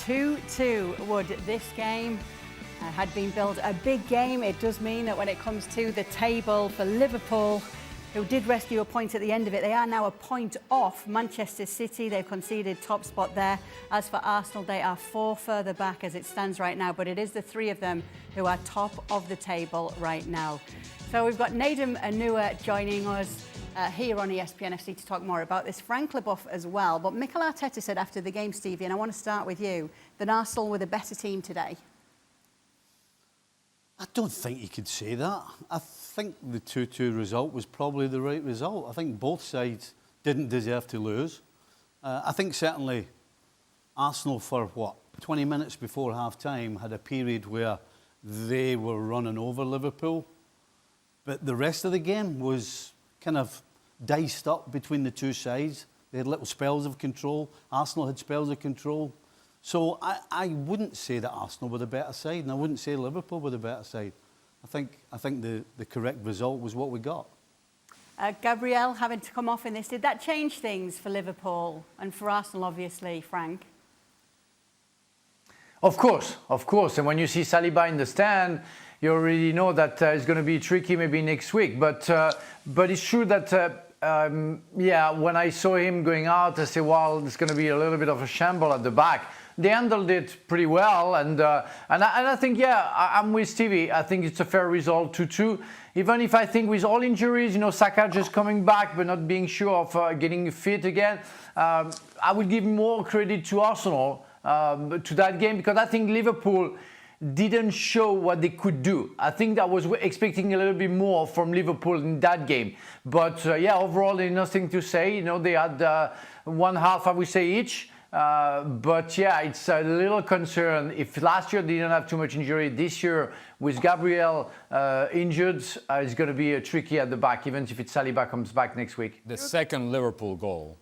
2-2 would this game had been billed a big game. It does mean that when it comes to the table for Liverpool, who did rescue a point at the end of it, they are now a point off Manchester City. They've conceded top spot there. As for Arsenal, they are 4 further back as it stands right now, but it is the 3 of them who are top of the table right now. So we've got Nedum Onuoha joining us here on ESPNFC to talk more about this. Frank Leboeuf as well. But Mikel Arteta said after the game, Stevie, and I want to start with you, that Arsenal were the better team today. I don't think you could say that. I think the 2-2 result was probably the right result. I think both sides didn't deserve to lose. I think certainly Arsenal for, 20 minutes before half-time had a period where they were running over Liverpool. But the rest of the game was kind of diced up between the two sides. They had little spells of control. Arsenal had spells of control. So I wouldn't say that Arsenal were the better side, and I wouldn't say Liverpool were the better side. I think the correct result was what we got. Gabriel having to come off in this, did that change things for Liverpool and for Arsenal, obviously, Frank? Of course. And when you see Saliba in the stand, you already know that it's going to be tricky maybe next week. But it's true that, when I saw him going out, I said, well, it's going to be a little bit of a shamble at the back. They handled it pretty well, and I think, I'm with Stevie. I think it's a fair result, 2-2. Even if I think with all injuries, Saka just coming back but not being sure of getting fit again, I would give more credit to Arsenal to that game, because I think Liverpool didn't show what they could do. I think I was expecting a little bit more from Liverpool in that game. But overall, there's nothing to say. They had one half, I would say, each. It's a little concern. If last year they didn't have too much injury, this year with Gabriel injured, it's going to be tricky at the back, even if Saliba comes back next week. The second Liverpool goal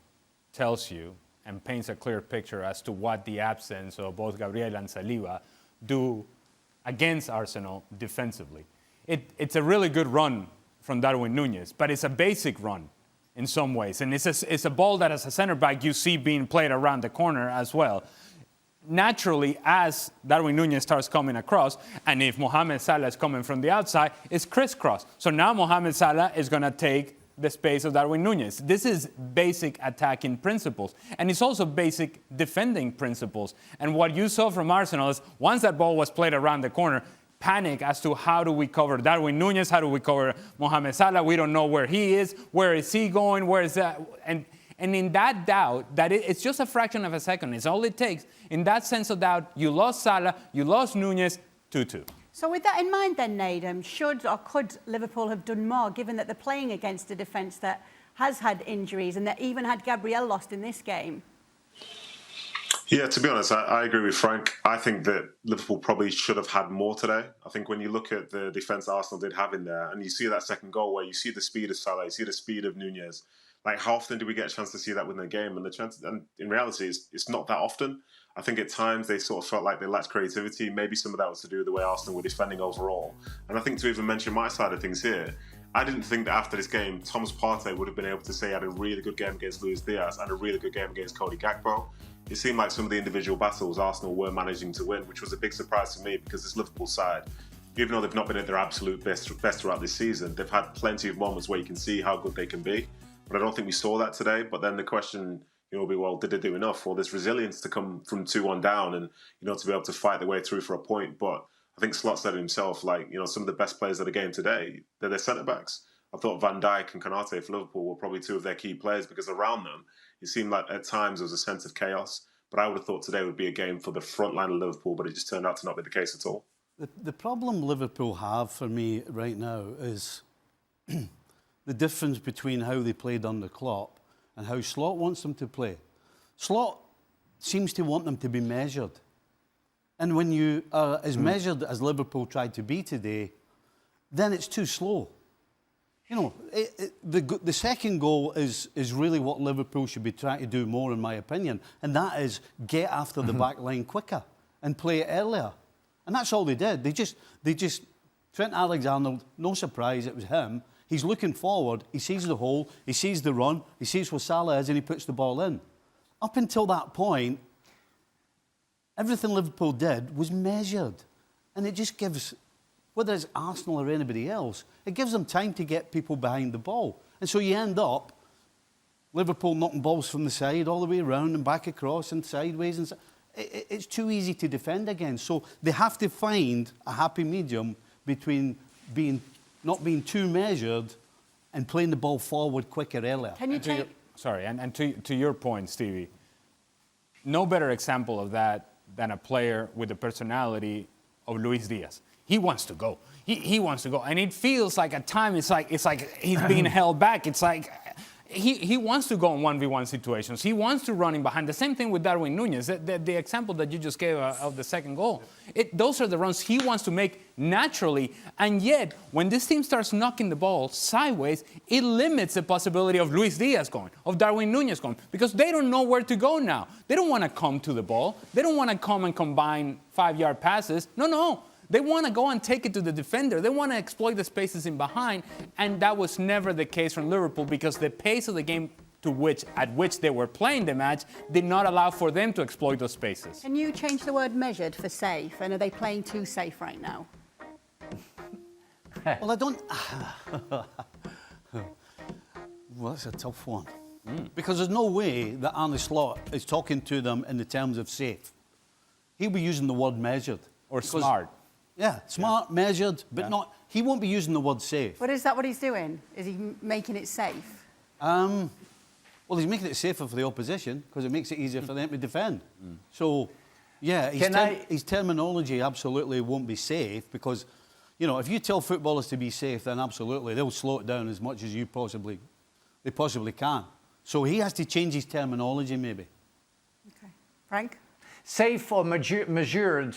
tells you and paints a clear picture as to what the absence of both Gabriel and Saliba do against Arsenal defensively. It's a really good run from Darwin Núñez, but it's a basic run in some ways. And it's a ball that as a center back you see being played around the corner as well. Naturally, as Darwin Núñez starts coming across, and if Mohamed Salah is coming from the outside, it's crisscross. So now Mohamed Salah is going to take the space of Darwin Núñez. This is basic attacking principles. And it's also basic defending principles. And what you saw from Arsenal is once that ball was played around the corner, panic as to how do we cover Darwin Núñez, how do we cover Mohamed Salah, we don't know where he is, where is he going, where is that? And in that doubt, that it's just a fraction of a second, it's all it takes. In that sense of doubt, you lost Salah, you lost Núñez, 2-2. So with that in mind then, Nedum, should or could Liverpool have done more, given that they're playing against a defence that has had injuries and that even had Gabriel lost in this game? Yeah, to be honest, I agree with Frank. I think that Liverpool probably should have had more today. I think when you look at the defence Arsenal did have in there, and you see that second goal where you see the speed of Salah, you see the speed of Núñez, like how often do we get a chance to see that within a game? And in reality, it's not that often. I think at times they sort of felt like they lacked creativity. Maybe some of that was to do with the way Arsenal were defending overall. And I think to even mention my side of things here, I didn't think that after this game, Thomas Partey would have been able to say he had a really good game against Luis Diaz and a really good game against Cody Gakpo. It seemed like some of the individual battles Arsenal were managing to win, which was a big surprise to me because this Liverpool side, even though they've not been at their absolute best throughout this season, they've had plenty of moments where you can see how good they can be. But I don't think we saw that today. But then the question will be, well, did they do enough? Well, there's resilience to come from 2-1 down and, to be able to fight their way through for a point. But I think Slot said it himself, some of the best players of the game today, they're their centre-backs. I thought Van Dijk and Konate for Liverpool were probably two of their key players because around them, it seemed like at times there was a sense of chaos. But I would have thought today would be a game for the front line of Liverpool, but it just turned out to not be the case at all. The problem Liverpool have for me right now is the difference between how they played under Klopp and how Slot wants them to play. Slot seems to want them to be measured. And when you are as measured as Liverpool tried to be today, then it's too slow. The second goal is really what Liverpool should be trying to do more, in my opinion, and that is get after the back line quicker and play it earlier. And that's all they did. They just Trent Alexander, no surprise, it was him. He's looking forward, he sees the hole, he sees the run, he sees where Salah is, and he puts the ball in. Up until that point, everything Liverpool did was measured. And it just gives, whether it's Arsenal or anybody else, it gives them time to get people behind the ball. And so you end up Liverpool knocking balls from the side all the way around and back across and sideways. And it's too easy to defend against. So they have to find a happy medium between not being too measured and playing the ball forward quicker earlier. Can you take... And to your point, Stevie, no better example of that than a player with the personality of Luis Diaz. He wants to go. He wants to go. And it feels like at times it's like he's being held back. It's like he wants to go in 1v1 situations. He wants to run in behind. The same thing with Darwin Núñez. The example that you just gave of the second goal. Those are the runs he wants to make naturally. And yet, when this team starts knocking the ball sideways, it limits the possibility of Luis Diaz going, of Darwin Núñez going, because they don't know where to go now. They don't want to come to the ball. They don't want to come and combine 5-yard passes. No. They want to go and take it to the defender. They want to exploit the spaces in behind, and that was never the case from Liverpool because the pace of the game at which they were playing the match did not allow for them to exploit those spaces. Can you change the word measured for safe? And are they playing too safe right now? Well, I don't... Well, that's a tough one. Because there's no way that Arne Slot is talking to them in the terms of safe. He'll be using the word measured. Or smart. Yeah, smart, measured, but not... He won't be using the word safe. But is that what he's doing? Is he making it safe? Well, he's making it safer for the opposition because it makes it easier for them to defend. So, yeah, his terminology absolutely won't be safe because, you know, if you tell footballers to be safe, then absolutely they'll slow it down as much as they possibly can. So he has to change his terminology, maybe. Okay. Frank? Safe or measured,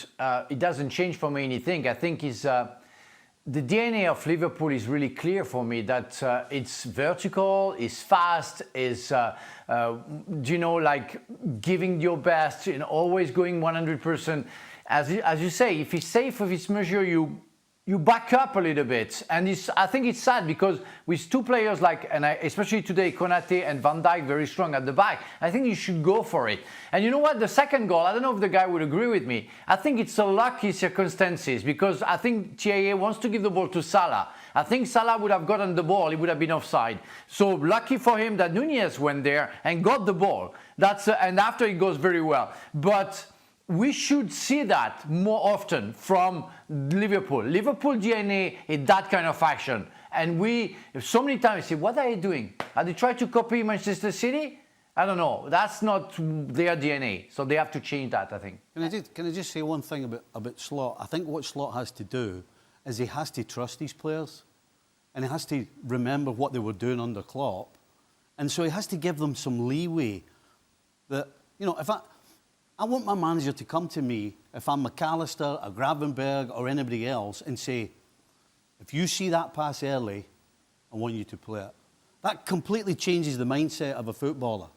it doesn't change for me anything. I think the DNA of Liverpool is really clear for me that it's vertical, it's fast, is like giving your best, always going 100%. As you say, if it's safe, if it's measured, you back up a little bit. And I think it's sad because with two players especially today, Konate and Van Dijk very strong at the back, I think you should go for it. And you know what? The second goal, I don't know if the guy would agree with me. I think it's a lucky circumstances because I think TIA wants to give the ball to Salah. I think Salah would have gotten the ball, he would have been offside. So lucky for him that Núñez went there and got the ball. And after it goes very well. But we should see that more often from Liverpool. Liverpool DNA is that kind of action. And we, so many times, say, what are they doing? Are they trying to copy Manchester City? I don't know. That's not their DNA. So they have to change that, I think. Can I just say one thing about Slot? I think what Slot has to do is he has to trust these players. And he has to remember what they were doing under Klopp. And so he has to give them some leeway. That, if I want my manager to come to me, if I'm McAllister or Gravenberg or anybody else, and say, if you see that pass early, I want you to play it. That completely changes the mindset of a footballer.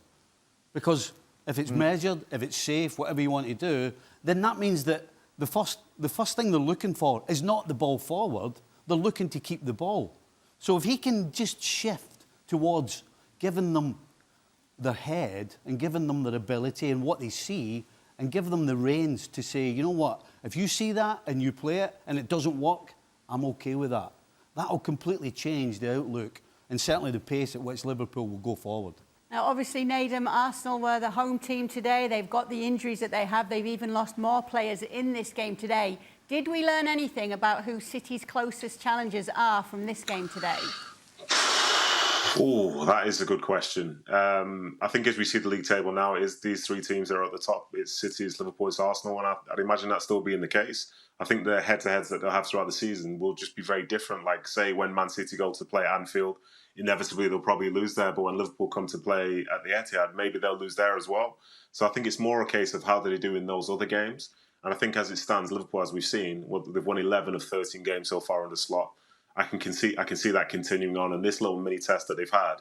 Because if it's measured, if it's safe, whatever you want to do, then that means that the first thing they're looking for is not the ball forward, they're looking to keep the ball. So if he can just shift towards giving them their head and giving them their ability and what they see and give them the reins to say, you know what, if you see that and you play it and it doesn't work, I'm okay with that. That'll completely change the outlook and certainly the pace at which Liverpool will go forward. Now, obviously, Nedum, Arsenal were the home team today. They've got the injuries that they have. They've even lost more players in this game today. Did we learn anything about who City's closest challengers are from this game today? Oh, that is a good question. I think as we see the league table now, it is these three teams that are at the top. It's City, it's Liverpool, it's Arsenal, and I'd imagine that still being the case. I think the head-to-heads that they'll have throughout the season will just be very different. Like, say, when Man City go to play at Anfield, inevitably they'll probably lose there. But when Liverpool come to play at the Etihad, maybe they'll lose there as well. So I think it's more a case of how they do in those other games. And I think as it stands, Liverpool, as we've seen, they've won 11 of 13 games so far on the slot. I can see that continuing on. And this little mini test that they've had,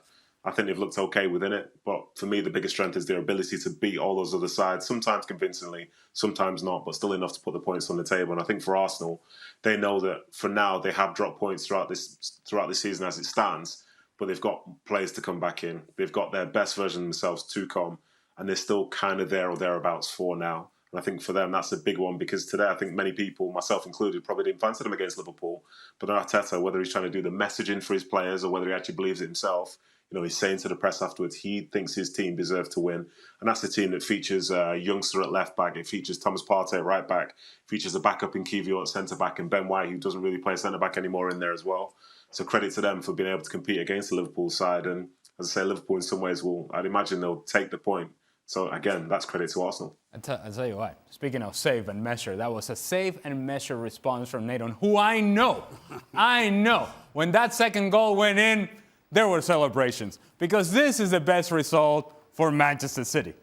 I think they've looked okay within it. But for me, the biggest strength is their ability to beat all those other sides, sometimes convincingly, sometimes not, but still enough to put the points on the table. And I think for Arsenal, they know that for now they have dropped points throughout this season as it stands, but they've got players to come back in. They've got their best version of themselves to come, and they're still kind of there or thereabouts for now. And I think for them, that's a big one because today, I think many people, myself included, probably didn't fancy them against Liverpool. But Arteta, whether he's trying to do the messaging for his players or whether he actually believes it himself, he's saying to the press afterwards he thinks his team deserves to win. And that's the team that features a youngster at left back. It features Thomas Partey at right back. It features a backup in Kiwior at centre back and Ben White, who doesn't really play centre back anymore, in there as well. So credit to them for being able to compete against the Liverpool side. And as I say, Liverpool in some ways I'd imagine they'll take the point. So again, that's credit to Arsenal. I'll tell you what, speaking of save and measure, that was a save and measure response from Nedum, who I know, when that second goal went in, there were celebrations. Because this is the best result for Manchester City.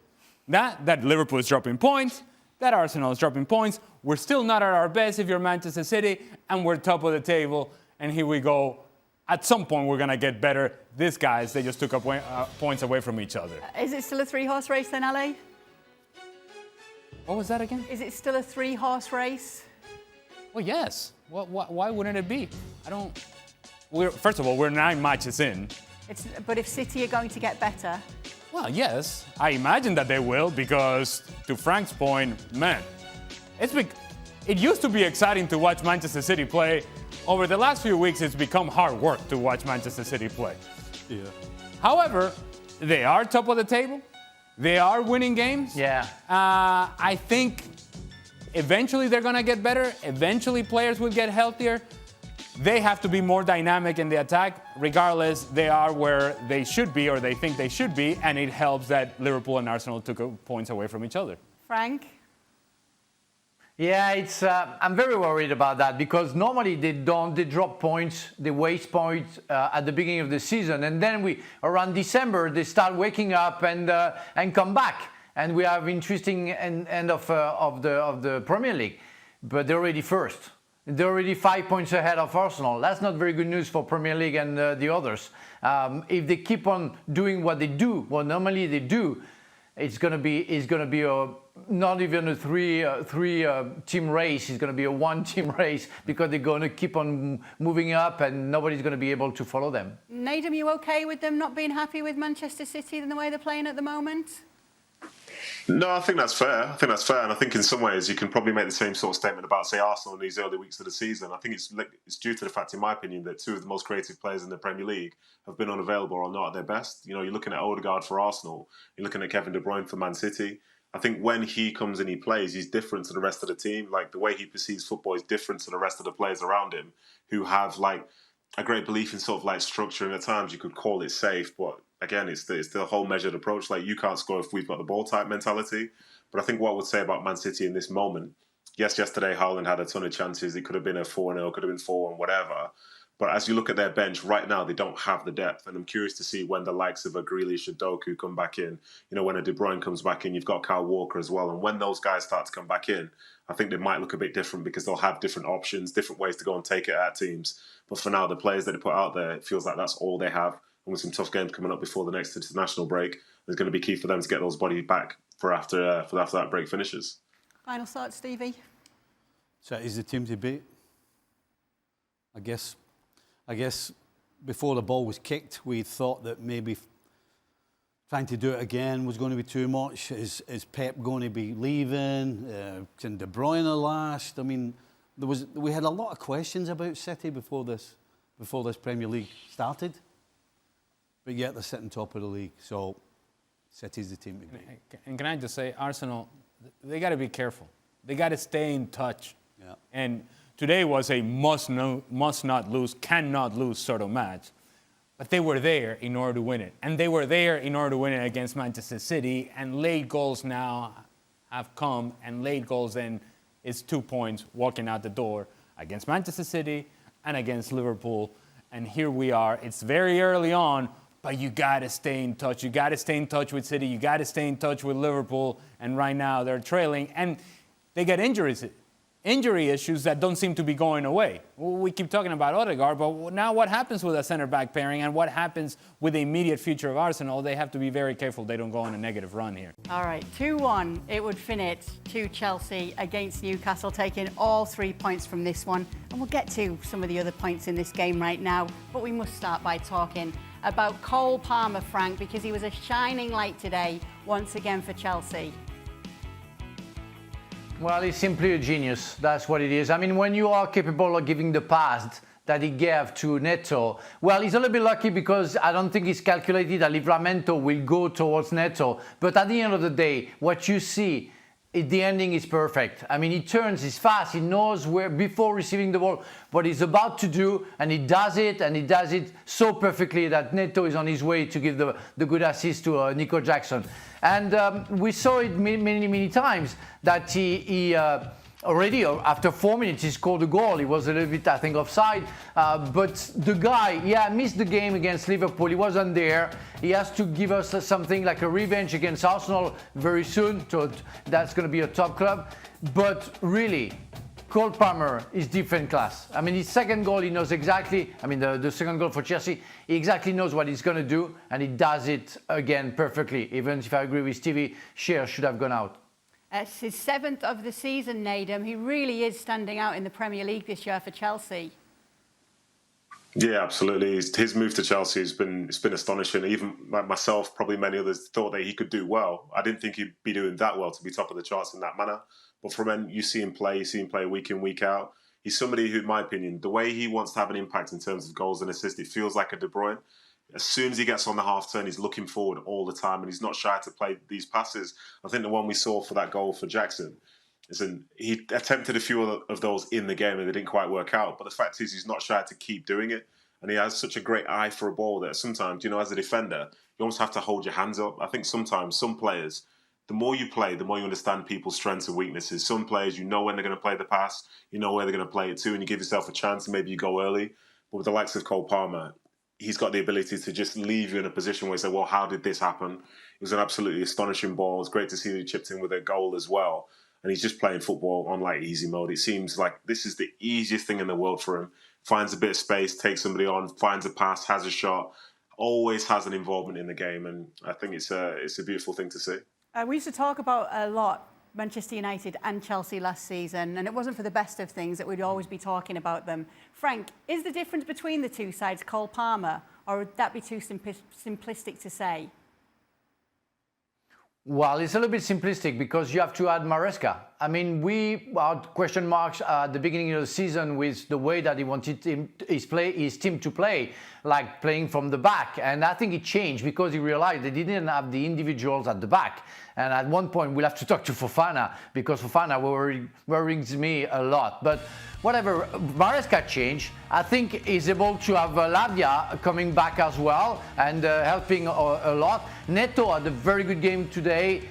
That Liverpool is dropping points, that Arsenal is dropping points. We're still not at our best if you're Manchester City, and we're top of the table, and here we go. At some point, we're going to get better. These guys, they just took up points away from each other. Is it still a 3-horse race then, Ali? What was that again? Is it still a 3-horse race? Well, yes. Why wouldn't it be? First of all, we're 9 matches in. But if City are going to get better... Well, yes. I imagine that they will because, to Frank's point, man, it used to be exciting to watch Manchester City play. Over the last few weeks, it's become hard work to watch Manchester City play. Yeah. However, they are top of the table. They are winning games. Yeah. I think eventually they're going to get better. Eventually players will get healthier. They have to be more dynamic in the attack. Regardless, they are where they should be or they think they should be. And it helps that Liverpool and Arsenal took points away from each other. Frank? Yeah, I'm very worried about that because normally they drop points, they waste points at the beginning of the season, and then around December they start waking up and come back, and we have interesting end of the Premier League, but they're already first. They're already 5 points ahead of Arsenal. That's not very good news for Premier League and the others. If they keep on doing what they do, what normally they do, it's going to be not even a three team race. It's going to be a 1 team race because they're going to keep on moving up and nobody's going to be able to follow them. Nedum, you okay with them not being happy with Manchester City and the way they're playing at the moment? No, I think that's fair. And I think in some ways you can probably make the same sort of statement about, say, Arsenal in these early weeks of the season. I think it's due to the fact, in my opinion, that 2 of the most creative players in the Premier League have been unavailable or not at their best. You're looking at Odegaard for Arsenal. You're looking at Kevin De Bruyne for Man City. I think when he comes and he plays, he's different to the rest of the team. Like, the way he perceives football is different to the rest of the players around him who have, like, a great belief in sort of, like, structure. And at times you could call it safe, but again, it's the whole measured approach. Like, you can't score if we've got the ball type mentality. But I think what I would say about Man City in this moment, yes, yesterday Haaland had a ton of chances. It could have been a 4-0, could have been 4-1, whatever. But as you look at their bench right now, they don't have the depth. And I'm curious to see when the likes of a Grealish, a Doku come back in. When a De Bruyne comes back in, you've got Kyle Walker as well. And when those guys start to come back in, I think they might look a bit different because they'll have different options, different ways to go and take it at teams. But for now, the players that they put out there, it feels like that's all they have. And with some tough games coming up before the next international break, it's going to be key for them to get those bodies back for after that break finishes. Final thoughts, Stevie? City's the team to beat. I guess before the ball was kicked, we thought that maybe trying to do it again was going to be too much. Is Pep going to be leaving? Can De Bruyne last? I mean, we had a lot of questions about City before this Premier League started. But yet they're sitting top of the league, so City's the team to beat. And can I just say, Arsenal, they got to be careful. They got to stay in touch. Yeah. And today was a must not lose, cannot lose sort of match. But they were there in order to win it. And they were there in order to win it against Manchester City. And late goals now have come. And late goals then is 2 points walking out the door against Manchester City and against Liverpool. And here we are. It's very early on. But you got to stay in touch. You got to stay in touch with City. You got to stay in touch with Liverpool. And right now they're trailing. And they get injury issues that don't seem to be going away. We keep talking about Odegaard, but now what happens with a centre-back pairing and what happens with the immediate future of Arsenal? They have to be very careful they don't go on a negative run here. All right, 2-1. It would finish to Chelsea against Newcastle, taking all 3 points from this one. And we'll get to some of the other points in this game right now. But we must start by talking about Cole Palmer, Frank, because he was a shining light today, once again for Chelsea. Well, he's simply a genius. That's what it is. I mean, when you are capable of giving the pass that he gave to Neto, well, he's a little bit lucky because I don't think he's calculated that Livramento will go towards Neto. But at the end of the day, what you see, the ending is perfect. I mean, he turns, he's fast, he knows where, before receiving the ball, what he's about to do, and he does it so perfectly that Neto is on his way to give the good assist to Nicol Jackson. And we saw it many times that he already after 4 minutes he scored a goal. He was a little bit, I think, offside, but the guy, missed the game against Liverpool. He wasn't there. He has to give us something like a revenge against Arsenal very soon. So that's going to be a top club. But really, Cole Palmer is different class. I mean, his second goal, he knows exactly. I mean, the second goal for Chelsea, he exactly knows what he's going to do, and he does it again perfectly. Even if I agree with Stevie, Shearer should have gone out. It's his 7th of the season, Nedum. He really is standing out in the Premier League this year for Chelsea. Yeah, absolutely. His move to Chelsea it's been astonishing. Even like myself, probably many others thought that he could do well. I didn't think he'd be doing that well to be top of the charts in that manner. But from when you see him play week in, week out. He's somebody who, in my opinion, the way he wants to have an impact in terms of goals and assists, it feels like a De Bruyne. As soon as he gets on the half turn, he's looking forward all the time, and he's not shy to play these passes. I think the one we saw for that goal for Jackson, he attempted a few of those in the game and they didn't quite work out. But the fact is, he's not shy to keep doing it, and he has such a great eye for a ball that sometimes, as a defender, you almost have to hold your hands up. I think sometimes some players, the more you play, the more you understand people's strengths and weaknesses. Some players, when they're going to play the pass, you know where they're going to play it to, and you give yourself a chance and maybe you go early. But with the likes of Cole Palmer, he's got the ability to just leave you in a position where you say, well, how did this happen? It was an absolutely astonishing ball. It's great to see that he chipped in with a goal as well. And he's just playing football on like easy mode. It seems like this is the easiest thing in the world for him. Finds a bit of space, takes somebody on, finds a pass, has a shot, always has an involvement in the game. And I think it's a beautiful thing to see. We used to talk about a lot Manchester United and Chelsea last season, and it wasn't for the best of things that we'd always be talking about them. Frank, is the difference between the two sides Cole Palmer, or would that be too simplistic to say? Well, it's a little bit simplistic because you have to add Maresca. I mean, we had question marks at the beginning of the season with the way that he wanted his team to play, like playing from the back. And I think it changed because he realized they didn't have the individuals at the back. And at one point, we'll have to talk to Fofana because Fofana worries me a lot. But whatever, Maresca changed. I think he's able to have Lavia coming back as well and helping a lot. Neto had a very good game today.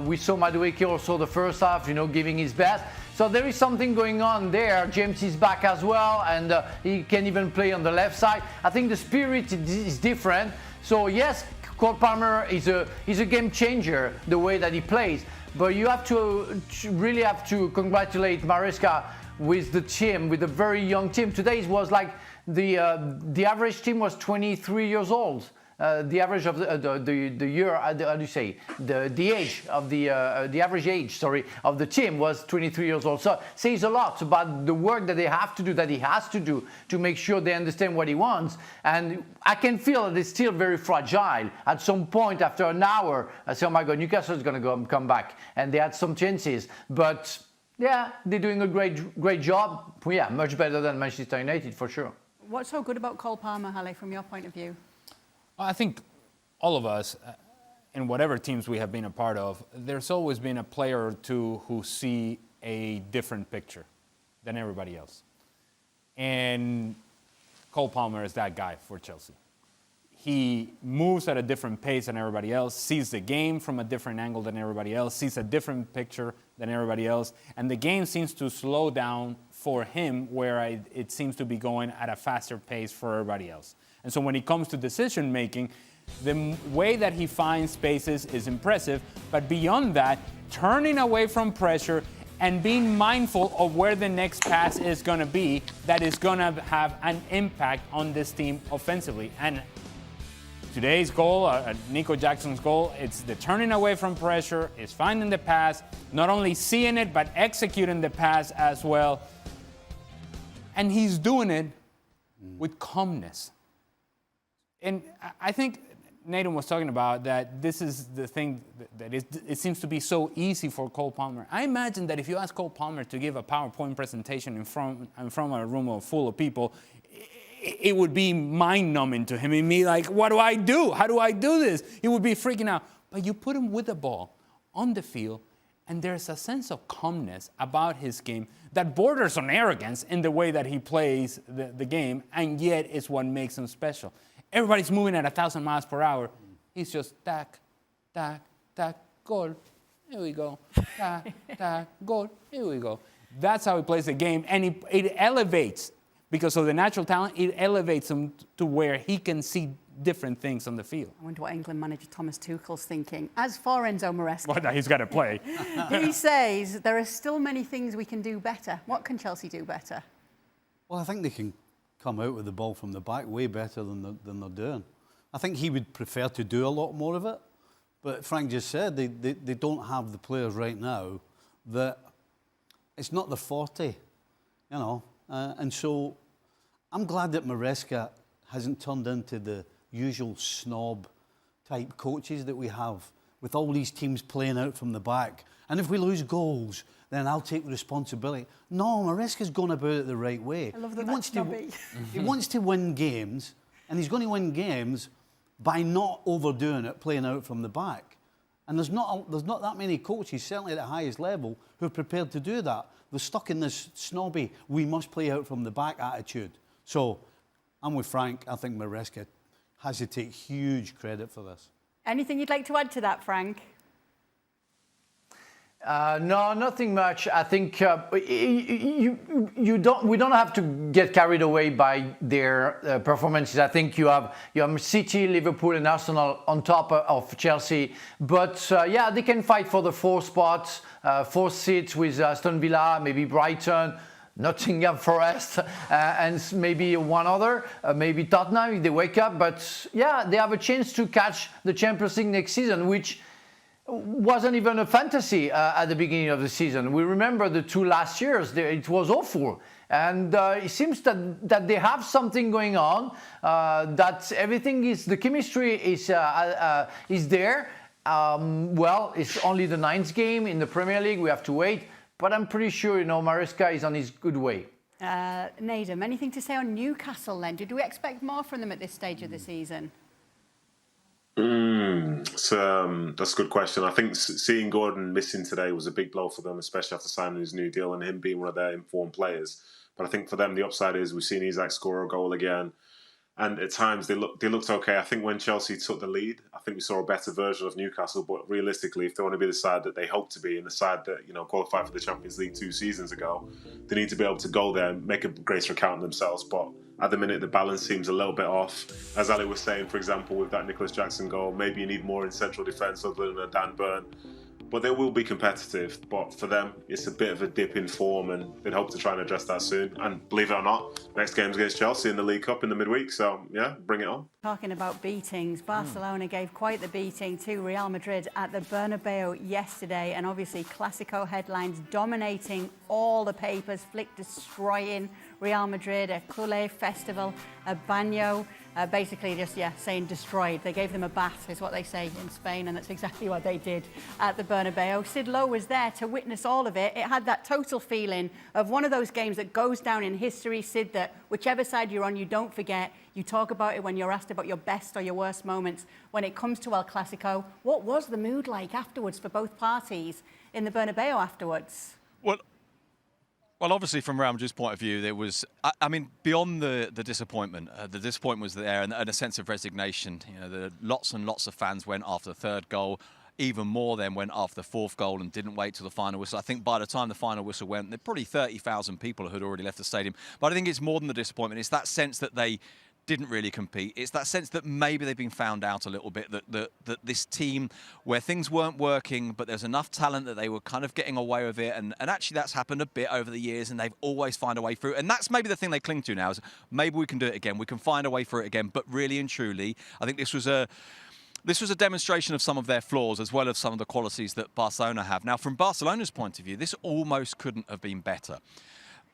We saw Madueke also the first half, giving his best. So there is something going on there. James is back as well, and he can even play on the left side. I think the spirit is different. So yes, Cole Palmer is a game changer the way that he plays. But you have to really have to congratulate Maresca with the team, with a very young team. Today was like the average team was 23 years old. The average of the year, how do you say, the age of the average age, of the team was 23 years old. So says a lot about the work that they have to do, that he has to do to make sure they understand what he wants. And I can feel that it's still very fragile. At some point, after an hour, I say, oh my God, Newcastle is going to come back, and they had some chances, but. Yeah, they're doing a great job. Yeah, much better than Manchester United, for sure. What's so good about Cole Palmer, Halle, from your point of view? I think all of us, in whatever teams we have been a part of, there's always been a player or two who see a different picture than everybody else. And Cole Palmer is that guy for Chelsea. He moves at a different pace than everybody else, sees the game from a different angle than everybody else, sees a different picture than everybody else, and the game seems to slow down for him where it seems to be going at a faster pace for everybody else. And so when it comes to decision making, the way that he finds spaces is impressive, but beyond that, turning away from pressure and being mindful of where the next pass is going to be that is going to have an impact on this team offensively. And today's goal, Nicol Jackson's goal, it's the turning away from pressure, it's finding the pass, not only seeing it, but executing the pass as well. And he's doing it with calmness. And I think Nedum was talking about, that this is the thing that it seems to be so easy for Cole Palmer. I imagine that if you ask Cole Palmer to give a PowerPoint presentation in front of a room full of people, it would be mind-numbing to him. He'd be like, what do I do? How do I do this? He would be freaking out. But you put him with the ball on the field, and there's a sense of calmness about his game that borders on arrogance in the way that he plays the game, and yet it's what makes him special. Everybody's moving at 1,000 miles per hour. He's just tac, tac, tac, goal. Here we go. Tac, tac, goal. Here we go. That's how he plays the game, and it elevates, because of the natural talent, it elevates him to where he can see different things on the field. I wonder what England manager Thomas Tuchel's thinking. As for Enzo Maresca, Well, he's got to play. he says there are still many things we can do better. What can Chelsea do better? Well, I think they can come out with the ball from the back way better than they're doing. I think he would prefer to do a lot more of it. But Frank just said they don't have the players right now that it's not the 40, you know. And so I'm glad that Maresca hasn't turned into the usual snob type coaches that we have with all these teams playing out from the back. And if we lose goals, then I'll take responsibility. No, Maresca's going about it the right way. I love that He wants to win games, and he's going to win games by not overdoing it, playing out from the back. And there's not that many coaches, certainly at the highest level, who are prepared to do that. They're stuck in this snobby, we must play out from the back attitude. So I'm with Frank. I think Maresca has to take huge credit for this. Anything you'd like to add to that, Frank? No, nothing much. I think we don't have to get carried away by their performances. I think you have City, Liverpool, and Arsenal on top of Chelsea. But yeah, they can fight for the 4 spots, 4 seats with Aston Villa, maybe Brighton, Nottingham Forest, and maybe one other, maybe Tottenham if they wake up. But yeah, they have a chance to catch the Champions League next season, which wasn't even a fantasy at the beginning of the season. We remember the 2 last years; it was awful, and it seems that they have something going on. That everything the chemistry is there. Well, it's only the 9th game in the Premier League. We have to wait. But I'm pretty sure, Maresca is on his good way. Nedum, anything to say on Newcastle then? Did we expect more from them at this stage of the season? That's a good question. I think seeing Gordon missing today was a big blow for them, especially after signing his new deal and him being one of their informed players. But I think for them, the upside is we've seen Isak score a goal again. And at times they looked okay. I think when Chelsea took the lead, I think we saw a better version of Newcastle. But realistically, if they want to be the side that they hope to be and the side that qualified for the Champions League 2 seasons ago, they need to be able to go there and make a greater account of themselves. But at the minute, the balance seems a little bit off. As Ali was saying, for example, with that Nicholas Jackson goal, maybe you need more in central defence other than a Dan Burn. But they will be competitive. But for them, it's a bit of a dip in form, and they'd hope to try and address that soon. And believe it or not, next game's against Chelsea in the League Cup in the midweek. So, yeah, bring it on. Talking about beatings, Barcelona gave quite the beating to Real Madrid at the Bernabeu yesterday. And obviously, Clasico headlines dominating all the papers. Flick destroying Real Madrid, a culé festival, a baño. Basically just, saying destroyed. They gave them a bath, is what they say in Spain, and that's exactly what they did at the Bernabeu. Sid Lowe was there to witness all of it. It had that total feeling of one of those games that goes down in history, Sid, that whichever side you're on, you don't forget. You talk about it when you're asked about your best or your worst moments. When it comes to El Clasico, what was the mood like afterwards for both parties in the Bernabeu afterwards? Well, obviously, from Real Madrid's point of view, there was, beyond the disappointment. The disappointment was there, and a sense of resignation. Lots and lots of fans went after the 3rd goal. Even more then went after the 4th goal and didn't wait till the final whistle. I think by the time the final whistle went, there were probably 30,000 people who had already left the stadium. But I think it's more than the disappointment. It's that sense that they didn't really compete. It's that sense that maybe they've been found out a little bit, that this team, where things weren't working, but there's enough talent that they were kind of getting away with it. And actually that's happened a bit over the years, and they've always found a way through. And that's maybe the thing they cling to now, is maybe we can do it again. We can find a way through it again. But really and truly, I think this was a demonstration of some of their flaws as well as some of the qualities that Barcelona have. Now, from Barcelona's point of view, this almost couldn't have been better.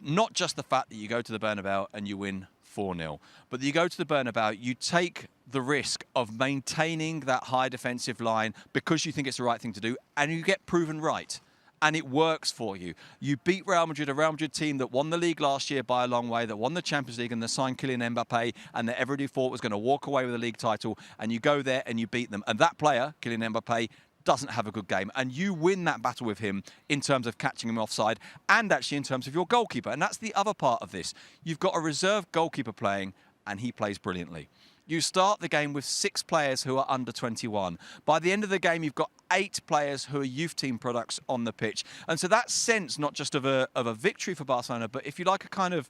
Not just the fact that you go to the Bernabeu and you win 4-0. But you go to the Bernabeu, you take the risk of maintaining that high defensive line because you think it's the right thing to do, and you get proven right. And it works for you. You beat Real Madrid, a Real Madrid team that won the league last year by a long way, that won the Champions League, and that signed Kylian Mbappe, and that everybody thought was going to walk away with a league title, and you go there and you beat them. And that player, Kylian Mbappe, doesn't have a good game. And you win that battle with him in terms of catching him offside and actually in terms of your goalkeeper. And that's the other part of this. You've got a reserve goalkeeper playing, and he plays brilliantly. You start the game with 6 players who are under 21. By the end of the game, you've got 8 players who are youth team products on the pitch. And so that sense, not just of a victory for Barcelona, but if you like, a kind of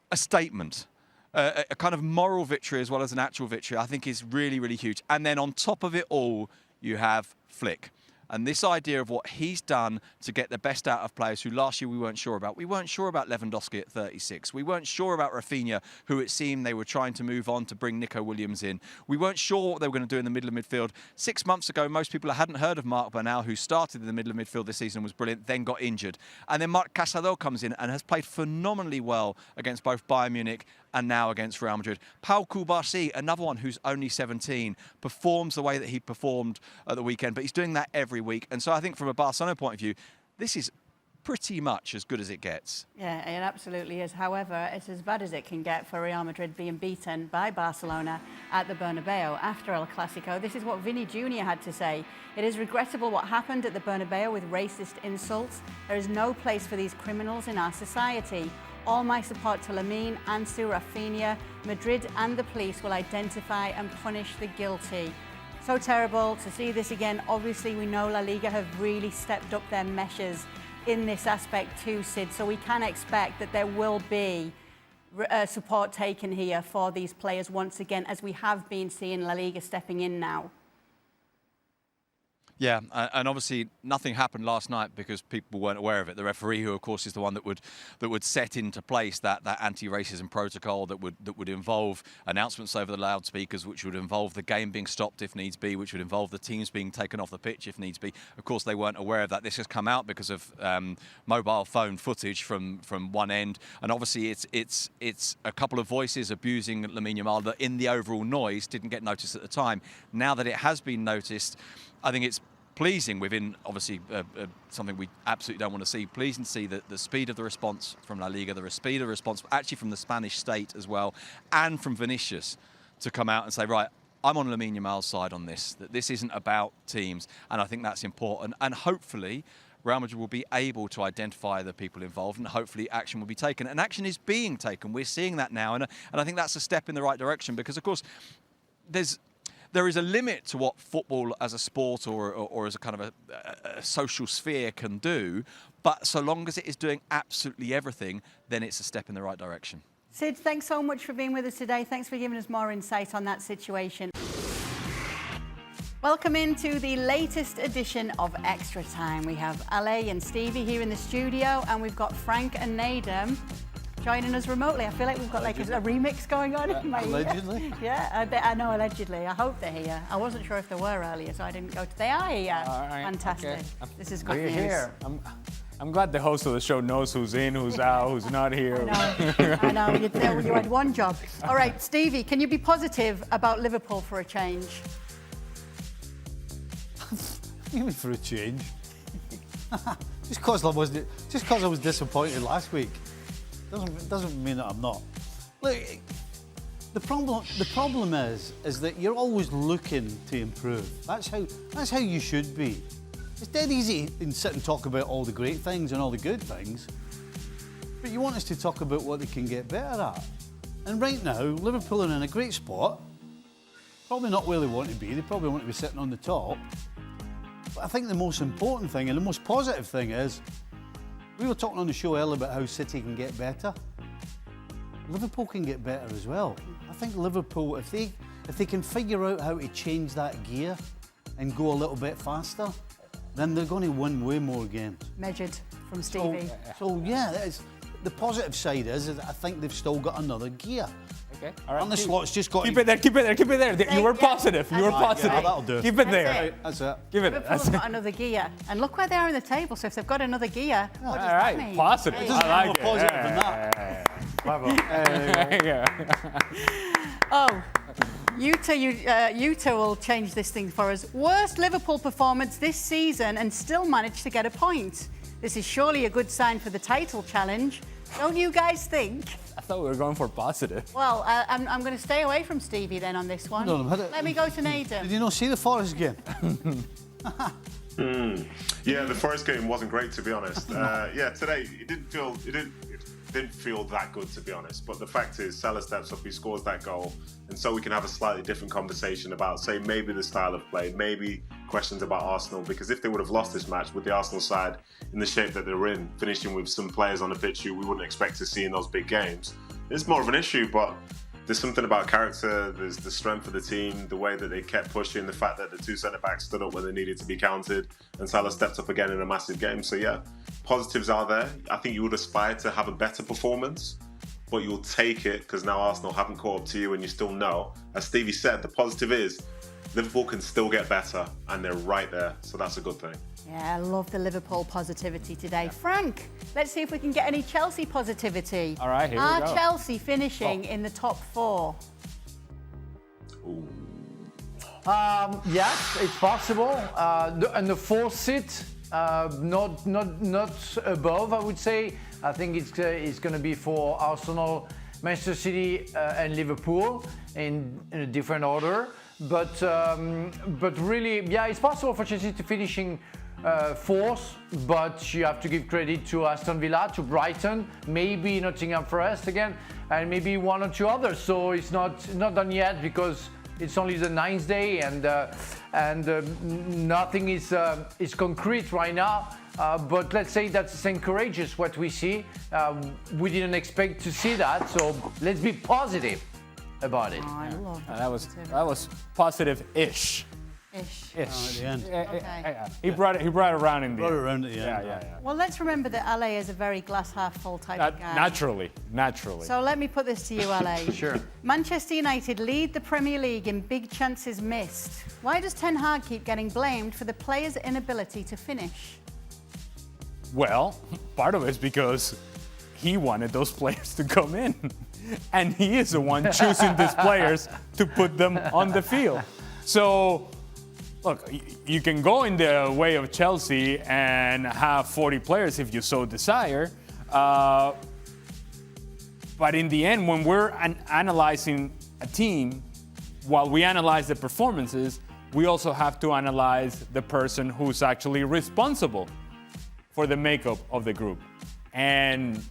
a statement, a kind of moral victory as well as an actual victory, I think is really, really huge. And then on top of it all, you have Flick. And this idea of what he's done to get the best out of players who last year we weren't sure about. We weren't sure about Lewandowski at 36. We weren't sure about Rafinha, who it seemed they were trying to move on to bring Nico Williams in. We weren't sure what they were going to do in the middle of midfield. 6 months ago, most people hadn't heard of Marc Bernal, who started in the middle of midfield this season, was brilliant, then got injured. And then Marc Casado comes in and has played phenomenally well against both Bayern Munich and now against Real Madrid. Pau Cubarsí, another one who's only 17, performs the way that he performed at the weekend, but he's doing that every week. And so I think from a Barcelona point of view, this is pretty much as good as it gets. Yeah, it absolutely is. However, it's as bad as it can get for Real Madrid being beaten by Barcelona at the Bernabeu after El Clasico. This is what Vinny Jr. had to say. It is regrettable what happened at the Bernabeu with racist insults. There is no place for these criminals in our society. All my support to Lamine, Ansu, Rafinha. Madrid and the police will identify and punish the guilty. So terrible to see this again. Obviously, we know La Liga have really stepped up their measures in this aspect too, Sid. So we can expect that there will be support taken here for these players once again, as we have been seeing La Liga stepping in now. Yeah, and obviously nothing happened last night because people weren't aware of it. The referee, who of course is the one that would set into place that anti-racism protocol that would involve announcements over the loudspeakers, which would involve the game being stopped if needs be, which would involve the teams being taken off the pitch if needs be. Of course, they weren't aware of that. This has come out because of mobile phone footage from one end, and obviously it's a couple of voices abusing Lamine Yamal that in the overall noise didn't get noticed at the time. Now that it has been noticed, I think it's pleasing within, obviously, something we absolutely don't want to see. Pleasing to see the speed of the response from La Liga, the speed of the response actually from the Spanish state as well, and from Vinicius to come out and say, right, I'm on Lamine Yamal's side on this, that this isn't about teams, and I think that's important. And hopefully, Real Madrid will be able to identify the people involved, and hopefully action will be taken. And action is being taken. We're seeing that now, and I think that's a step in the right direction because, of course, there is a limit to what football as a sport or as a kind of a social sphere can do, but so long as it is doing absolutely everything, then it's a step in the right direction. Sid, thanks so much for being with us today. Thanks for giving us more insight on that situation. Welcome into the latest edition of Extra Time. We have Ale and Stevie here in the studio, and we've got Frank and Nedum joining us remotely. I feel like we've got like a remix going on in my ear. Allegedly. Yeah, I know, allegedly. I hope they're here. I wasn't sure if they were earlier, so I didn't go to. They are here. All right, fantastic. okay. This is good We're news. here. I'm glad the host of the show knows who's in, who's out, who's not here. I know. You had one job. All right, Stevie, can you be positive about Liverpool for a change? Maybe for a change. Just because I was disappointed last week doesn't mean that I'm not. Look, the problem is that you're always looking to improve. That's how you should be. It's dead easy to sit and talk about all the great things and all the good things, but you want us to talk about what they can get better at. And right now, Liverpool are in a great spot. Probably not where they want to be. They probably want to be sitting on the top. But I think the most important thing and the most positive thing is, we were talking on the show earlier about how City can get better. Liverpool can get better as well. I think Liverpool, if they can figure out how to change that gear and go a little bit faster, then they're going to win way more games. Measured from Stevie. So yeah, the positive side is I think they've still got another gear. Okay, all right. And the slot's just got Keep it there. You were positive. You were positive. Yeah, that'll do. Keep it there. it. That's it. Give it. Liverpool's got another gear. And look where they are in the table. So if they've got another gear, what does All that right, mean? positive. Hey. Doesn't I like more it. positive than that. Bravo. Oh, Yuta will change this thing for us. Worst Liverpool performance this season and still managed to get a point. This is surely a good sign for the title challenge. Don't you guys think? I thought we were going for positive. Well, I'm going to stay away from Stevie then on this one. Hold on a minute. Let me go to Nedum. Did you not see the Forest game? Yeah, the Forest game wasn't great, to be honest. Yeah, today it didn't feel that good, to be honest. But the fact is, Salah steps up, he scores that goal, and so we can have a slightly different conversation about, say, maybe the style of play, maybe questions about Arsenal. Because if they would have lost this match with the Arsenal side in the shape that they're in, finishing with some players on the pitch who we wouldn't expect to see in those big games, it's more of an issue. But there's something about character, there's the strength of the team, the way that they kept pushing, the fact that the two centre-backs stood up when they needed to be counted, and Salah stepped up again in a massive game. So yeah, positives are there. I think you would aspire to have a better performance, but you'll take it because now Arsenal haven't caught up to you and you still know. As Stevie said, the positive is Liverpool can still get better and they're right there. So that's a good thing. Yeah, I love the Liverpool positivity today. Frank, let's see if we can get any Chelsea positivity. All right, here we go. Are Chelsea finishing in the top 4? Yes, it's possible. And the fourth seat, not above, I would say. I think it's going to be for Arsenal, Manchester City, and Liverpool in a different order. But really, yeah, it's possible for Chelsea to finishing fourth, but you have to give credit to Aston Villa, to Brighton, maybe Nottingham Forest again, and maybe one or two others. So it's not done yet because it's only the 9th day and nothing is concrete right now. But let's say that's encourages what we see. We didn't expect to see that, so let's be positive about it. Oh, I love That was positive-ish. Ish. At the end. Okay. He brought it around in the Brought it end. around at the end. Yeah. Well, let's remember that LA is a very glass half full type of guy. Naturally. So let me put this to you, LA. Sure. Manchester United lead the Premier League in big chances missed. Why does Ten Hag keep getting blamed for the players' inability to finish? Well, part of it is because he wanted those players to come in. And he is the one choosing these players to put them on the field. So, look, you can go in the way of Chelsea and have 40 players if you so desire. But in the end, when we're analyzing a team, while we analyze the performances, we also have to analyze the person who's actually responsible for the makeup of the group. And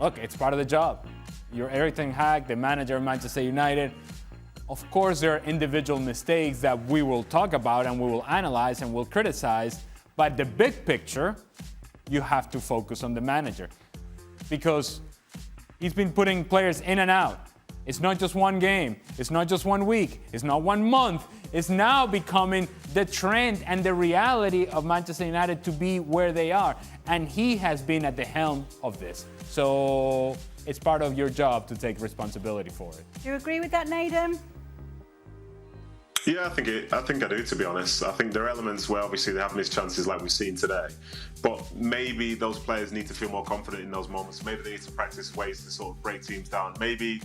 look, it's part of the job. You're Erik ten Hag, the manager of Manchester United. Of course, there are individual mistakes that we will talk about and we will analyze and we'll criticize. But the big picture, you have to focus on the manager. Because he's been putting players in and out. It's not just one game. It's not just 1 week. It's not 1 month. It's now becoming the trend and the reality of Manchester United to be where they are. And he has been at the helm of this. So it's part of your job to take responsibility for it. Do you agree with that, Nedum? Yeah, I think I do, to be honest. I think there are elements where obviously they have missed chances like we've seen today. But maybe those players need to feel more confident in those moments. Maybe they need to practice ways to sort of break teams down. Maybe,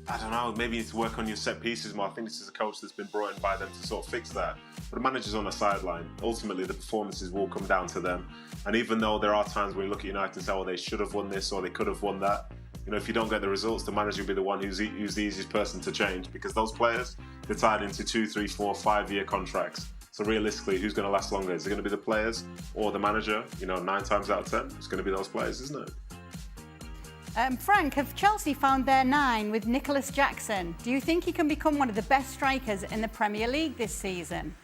I don't know, maybe you need to work on your set pieces more. I think this is a coach that's been brought in by them to sort of fix that. But the manager's on the sideline. Ultimately, the performances will come down to them. And even though there are times when you look at United and say, oh, they should have won this or they could have won that, you know, if you don't get the results, the manager will be the one who's the easiest person to change because those players, they're tied into 2, 3, 4, 5-year contracts. So realistically, who's going to last longer? Is it going to be the players or the manager? You know, 9 times out of 10, it's going to be those players, isn't it? Frank, have Chelsea found their 9 with Nicholas Jackson? Do you think he can become one of the best strikers in the Premier League this season?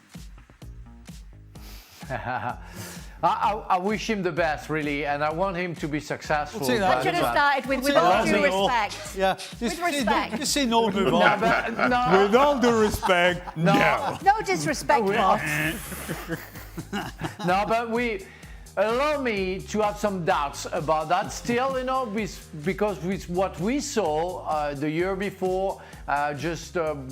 I wish him the best, really, and I want him to be successful. We'll take that. I should have started with all due respect. Yeah, With respect. Just say no, move on. With all due respect, no. No disrespect, boss. No, but allow me to have some doubts about that still, you know, because with what we saw the year before,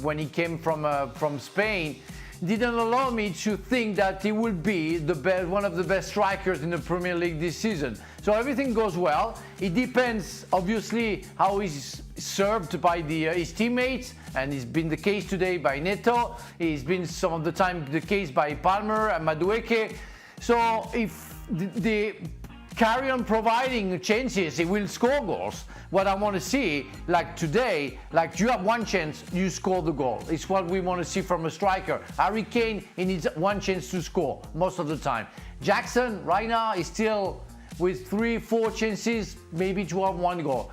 when he came from Spain, didn't allow me to think that he will be one of the best strikers in the Premier League this season. So everything goes well. It depends, obviously, how he's served by his teammates, and it's been the case today by Neto. It's been some of the time the case by Palmer and Madueke. So if they carry on providing chances, he will score goals. What I want to see, like today, like you have one chance, you score the goal. It's what we want to see from a striker. Harry Kane, he needs one chance to score most of the time. Jackson, right now, is still with 3-4 chances, maybe to have one goal.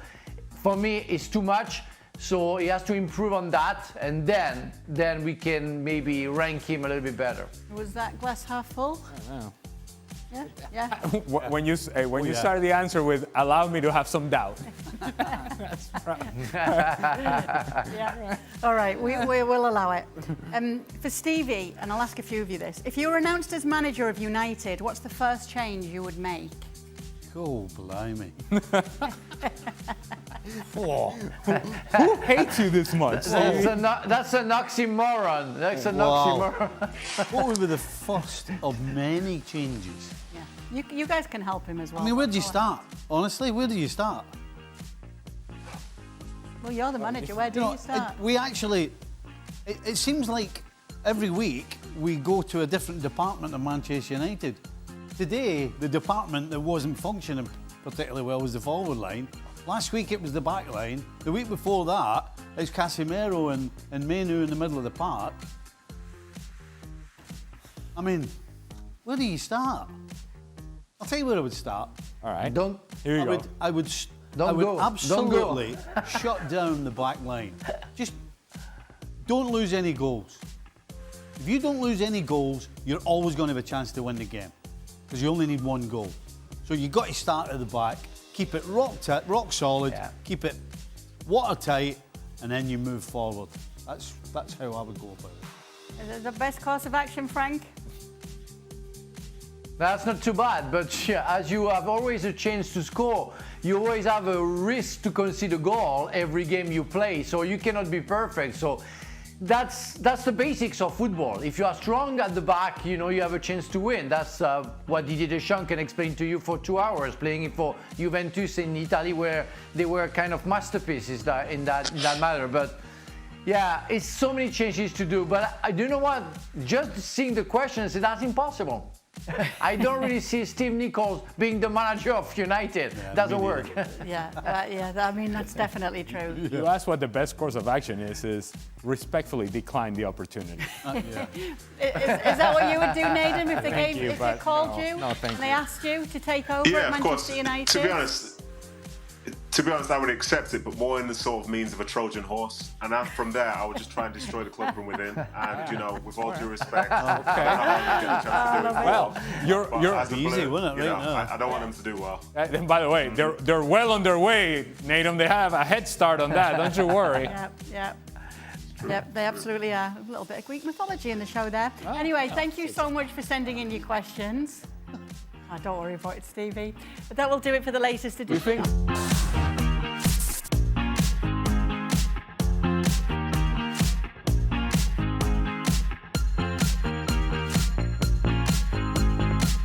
For me, it's too much, so he has to improve on that, and then we can maybe rank him a little bit better. Was that glass half full? I don't know. Yeah, yeah. When you start the answer with "allow me to have some doubt," Yeah. All right, we will allow it. For Stevie, and I'll ask a few of you this: if you were announced as manager of United, what's the first change you would make? Oh, blimey. who hates you this much? That's an oxymoron. That's an oxymoron. What would be the first of many changes? Yeah, you guys can help him as well. I mean, where do you start? Honestly, where do you start? Well, you're the manager. Where do you start? We actually, it seems like every week we go to a different department of Manchester United. Today, the department that wasn't functioning particularly well was the forward line. Last week it was the back line. The week before that, it's Casemiro and Menu in the middle of the park. I mean, where do you start? I'll tell you where I would start. All right. Here you go. I would absolutely shut down the back line. Just don't lose any goals. If you don't lose any goals, you're always going to have a chance to win the game, because you only need one goal. So you've got to start at the back, keep it rock solid, keep it watertight, and then you move forward. That's how I would go about it. Is it the best course of action, Frank? That's not too bad, but as you have always a chance to score, you always have a risk to concede a goal every game you play, so you cannot be perfect. So that's the basics of football. If you are strong at the back, you know you have a chance to win. That's what Didier Deschamps can explain to you for 2 hours, playing for Juventus in Italy, where they were kind of masterpieces in that matter. But yeah, it's so many changes to do. But I do know what, just seeing the questions, that's impossible. I don't really see Steve Nicol being the manager of United. Doesn't work. I mean, that's definitely true. You asked what the best course of action is respectfully decline the opportunity. Is that what you would do, Nedum, if they called you and they asked you to take over at Manchester United? To be honest, I would accept it, but more in the sort of means of a Trojan horse. And from there, I would just try and destroy the club from within. And, with all due respect, well, you're easy, wouldn't it? I don't want them to do well. And by the way, they're well on their way, Nedum. They have a head start on that. Don't you worry. Yep, they absolutely are. A little bit of Greek mythology in the show there. Anyway, thank you so much for sending in your questions. Don't worry about it, Stevie. But that will do it for the latest edition.